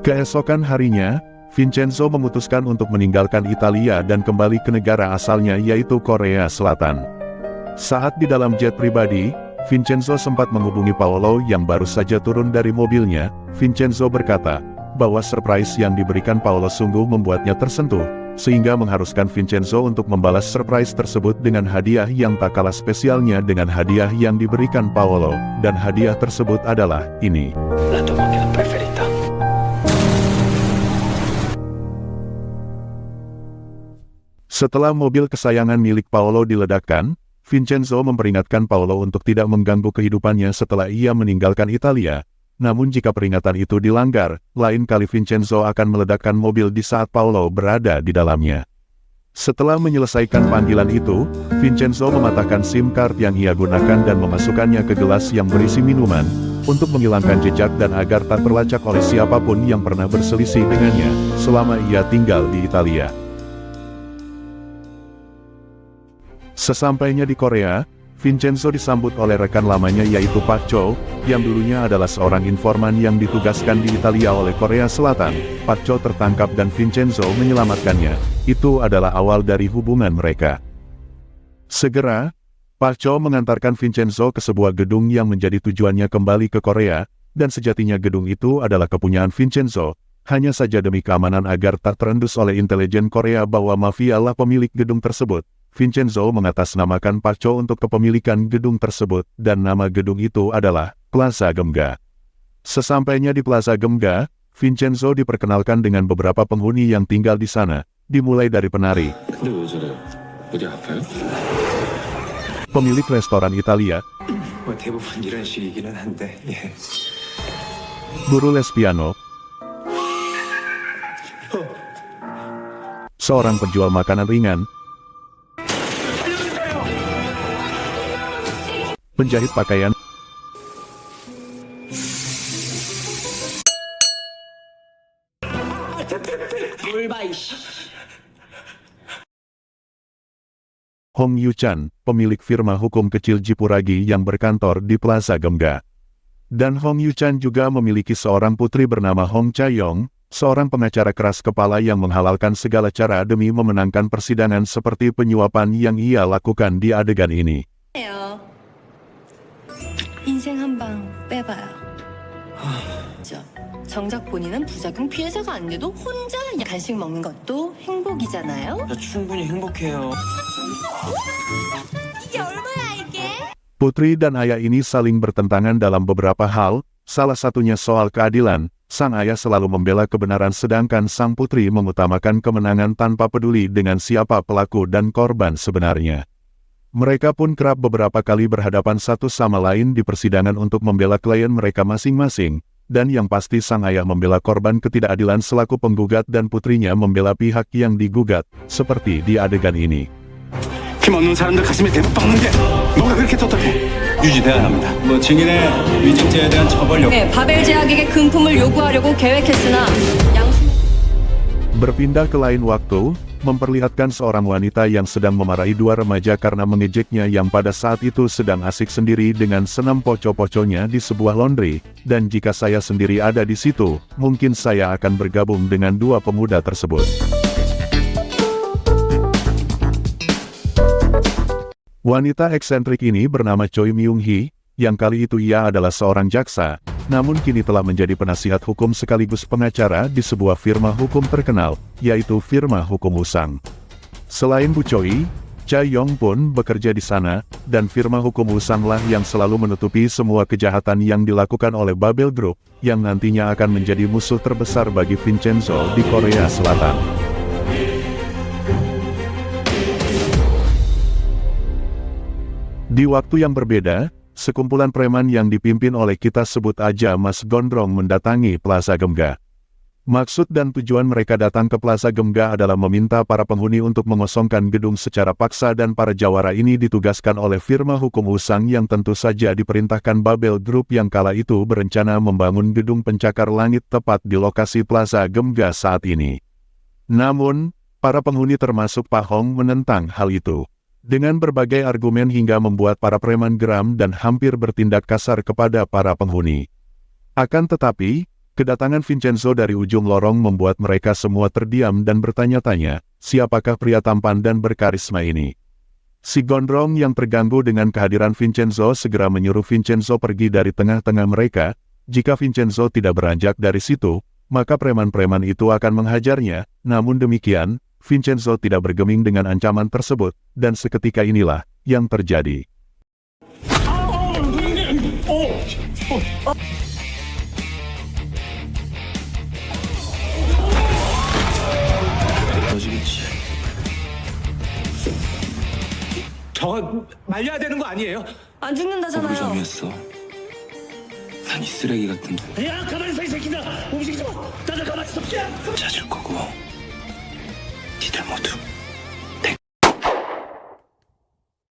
Keesokan harinya, Vincenzo memutuskan untuk meninggalkan Italia dan kembali ke negara asalnya yaitu Korea Selatan. Saat di dalam jet pribadi, Vincenzo sempat menghubungi Paolo yang baru saja turun dari mobilnya. Vincenzo berkata bahwa surprise yang diberikan Paolo sungguh membuatnya tersentuh, sehingga mengharuskan Vincenzo untuk membalas surprise tersebut dengan hadiah yang tak kalah spesialnya dengan hadiah yang diberikan Paolo, dan hadiah tersebut adalah ini. Setelah mobil kesayangan milik Paolo diledakkan, Vincenzo memperingatkan Paolo untuk tidak mengganggu kehidupannya setelah ia meninggalkan Italia. Namun jika peringatan itu dilanggar, lain kali Vincenzo akan meledakkan mobil di saat Paolo berada di dalamnya. Setelah menyelesaikan panggilan itu, Vincenzo mematahkan SIM card yang ia gunakan dan memasukkannya ke gelas yang berisi minuman, untuk menghilangkan jejak dan agar tak terlacak oleh siapapun yang pernah berselisih dengannya, selama ia tinggal di Italia. Sesampainya di Korea, Vincenzo disambut oleh rekan lamanya yaitu Pak Cho, yang dulunya adalah seorang informan yang ditugaskan di Italia oleh Korea Selatan. Pak Cho tertangkap dan Vincenzo menyelamatkannya. Itu adalah awal dari hubungan mereka. Segera, Pak Cho mengantarkan Vincenzo ke sebuah gedung yang menjadi tujuannya kembali ke Korea, dan sejatinya gedung itu adalah kepunyaan Vincenzo, hanya saja demi keamanan agar tak terendus oleh intelijen Korea bahwa mafia lah pemilik gedung tersebut. Vincenzo mengatasnamakan Pak Cho untuk kepemilikan gedung tersebut, dan nama gedung itu adalah Plaza Gemga. Sesampainya di Plaza Gemga, Vincenzo diperkenalkan dengan beberapa penghuni yang tinggal di sana, dimulai dari penari, pemilik restoran Italia, guru les piano, seorang penjual makanan ringan, penjahit pakaian, Hong Yu-chan, pemilik firma hukum kecil Jipuragi yang berkantor di Plaza Gemga. Dan Hong Yu-chan juga memiliki seorang putri bernama Hong Cha-yong, seorang pengacara keras kepala yang menghalalkan segala cara demi memenangkan persidangan seperti penyuapan yang ia lakukan di adegan ini. 인생 한 방 빼봐요. 정작 본인은 부작용 피해자가 아닌데도 혼자 간식 먹는 것도 행복이잖아요. 충분히 행복해요. 이게 얼마야 이게? Putri dan ayah ini saling bertentangan dalam beberapa hal, salah satunya soal keadilan. Sang ayah selalu membela kebenaran sedangkan sang putri mengutamakan kemenangan tanpa peduli dengan siapa pelaku dan korban sebenarnya. Mereka pun kerap beberapa kali berhadapan satu sama lain di persidangan untuk membela klien mereka masing-masing, dan yang pasti sang ayah membela korban ketidakadilan selaku penggugat dan putrinya membela pihak yang digugat, seperti di adegan ini. 힘 없는 사람들 가슴에 대박 박는 게 뭐가 그렇게 떳떳해? 유지돼야 합니다. 증인의 위증죄에 대한 처벌 요. 네, 바벨 제약에게 금품을 요구하려고 계획했으나 Berpindah ke lain waktu, memperlihatkan seorang wanita yang sedang memarahi dua remaja karena mengejeknya yang pada saat itu sedang asik sendiri dengan senam poco-poconya di sebuah laundry, dan jika saya sendiri ada di situ, mungkin saya akan bergabung dengan dua pemuda tersebut. Wanita eksentrik ini bernama Choi Myung-hee, yang kali itu ia adalah seorang jaksa, namun kini telah menjadi penasihat hukum sekaligus pengacara di sebuah firma hukum terkenal, yaitu firma hukum Usang. Selain Bu Choi, Cha Yong pun bekerja di sana, dan firma hukum Usang lah yang selalu menutupi semua kejahatan yang dilakukan oleh Babel Group, yang nantinya akan menjadi musuh terbesar bagi Vincenzo di Korea Selatan. Di waktu yang berbeda, sekumpulan preman yang dipimpin oleh kita sebut aja Mas Gondrong mendatangi Plaza Gemga. Maksud dan tujuan mereka datang ke Plaza Gemga adalah meminta para penghuni untuk mengosongkan gedung secara paksa dan para jawara ini ditugaskan oleh firma hukum Usang yang tentu saja diperintahkan Babel Group yang kala itu berencana membangun gedung pencakar langit tepat di lokasi Plaza Gemga saat ini. Namun, para penghuni termasuk Pak Hong menentang hal itu. Dengan berbagai argumen hingga membuat para preman geram dan hampir bertindak kasar kepada para penghuni. Akan tetapi, kedatangan Vincenzo dari ujung lorong membuat mereka semua terdiam dan bertanya-tanya, siapakah pria tampan dan berkarisma ini? Si gondrong yang terganggu dengan kehadiran Vincenzo segera menyuruh Vincenzo pergi dari tengah-tengah mereka. Jika Vincenzo tidak beranjak dari situ, maka preman-preman itu akan menghajarnya. Namun demikian, Vincenzo tidak bergeming dengan ancaman tersebut, dan seketika inilah yang terjadi. 저거 말려야 되는 거 아니에요? 안 죽는다잖아요. 무덤이었어. 난 이 쓰레기 같은 야, 가만히 서, 이 새끼들아! 움직이지 마! 다들 가만히 서! 야! 찾을 거고 니들 모두